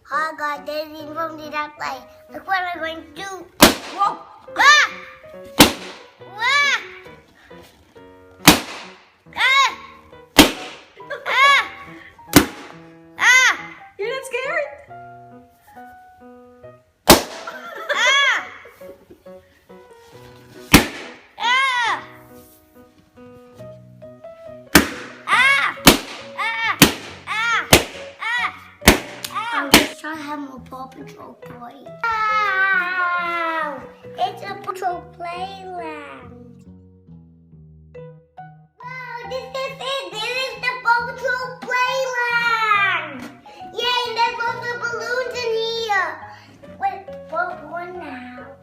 Hi guys, this is from the Deck Play. Look what I'm going to do. Whoa! Ah! Ah! Ah! Ah! Ah! You're not scared? Ah! Ah! Ah! Ah! Ah! Ah! I wish I had more Paw Patrol toys. Wow! It's a Patrol Playland. Wow, this is it. This is the Paw Patrol Playland. Yay, and there's lots of balloons in here. Wait, what one now?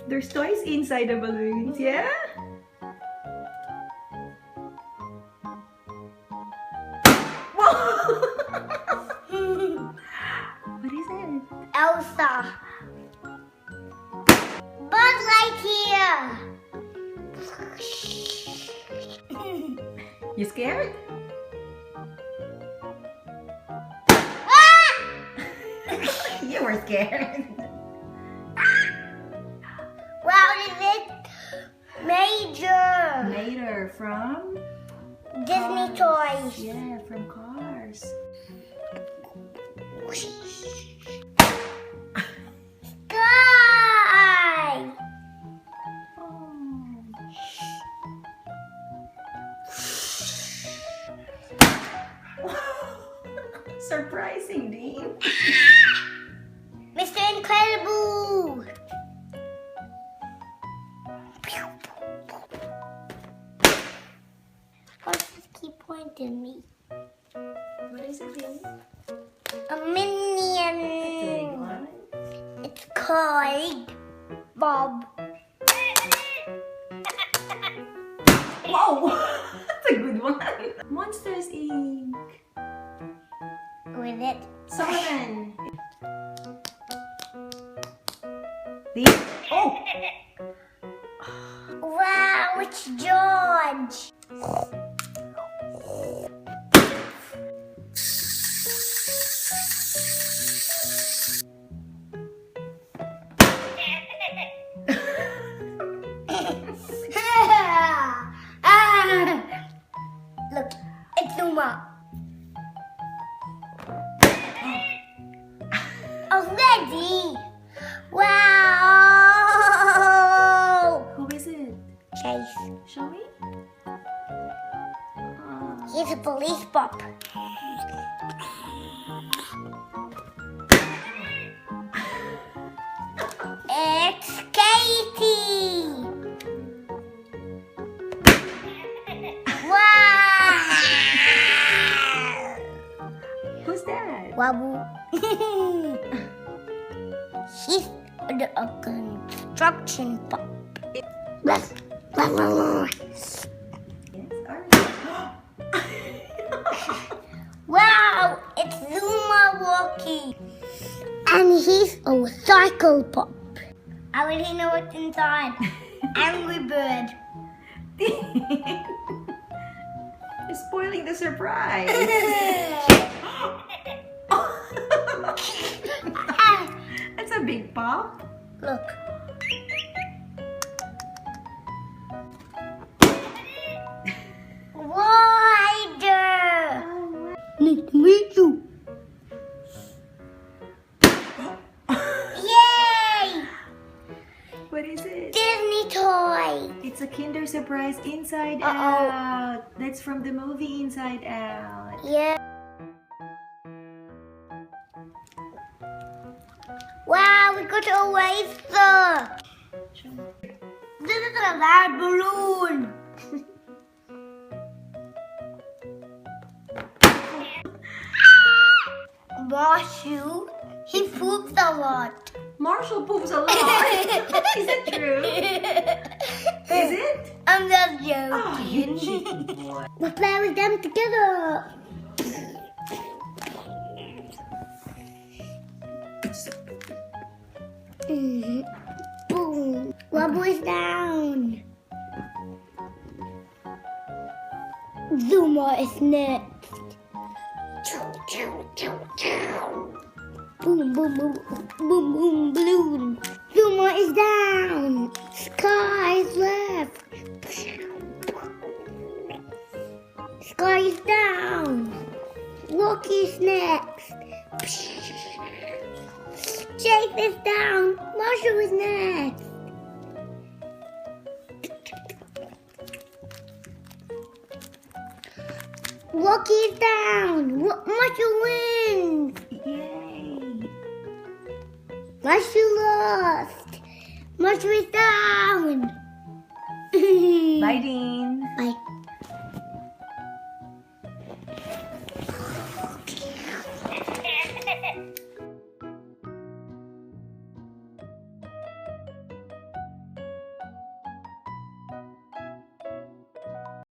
There's toys inside the balloons, yeah? Whoa! What is it? Elsa. Buzz Lightyear. You scared? Ah! You were scared. Wow, is it major? Later from Disney Cars. toys. Yeah, from Cars. Skye. Oh. Surprising, Dean. Mr. Incredible. Why does this keep pointing me? What is it, Dean? A Minion. Big one. It's called Bob. Whoa! That's a good one. Monsters Inc. With it. Solomon. Dean. Oh! Wow, it's George. Look, it's Zuma. Already. Wow. Who is it? Chase. Show me. He's a police pup. It's Katie. Wow. Who's that? Waboo. He's a construction pup. Yes, alright. Wow, it's Zuma walking. And he's a cycle pup. I already know what's inside. Angry bird. You're spoiling the surprise. That's a big pop. Look. Ryder. Nice to meet you. Yay! What is it? Disney toy. It's a Kinder Surprise Inside Uh-oh. Out. That's from the movie Inside Out. Yeah. Wow, we got a wafer. This is a loud balloon. Marshall, he poops a lot. Marshall poops a lot. Is it true? Is it? I'm just Oh, you joking. cheeky boy. We'll play with them together. Boom. Rubble is down. Zuma is next. Boom, boom, boom, boom, boom, balloon. Zuma is down. Skye is left. Skye is down. Rocky's next. Jake is down. Marshall is next. Rocky is down. Marshall wins. Yay! Marshall lost. Marshall is down. Bye, Dean.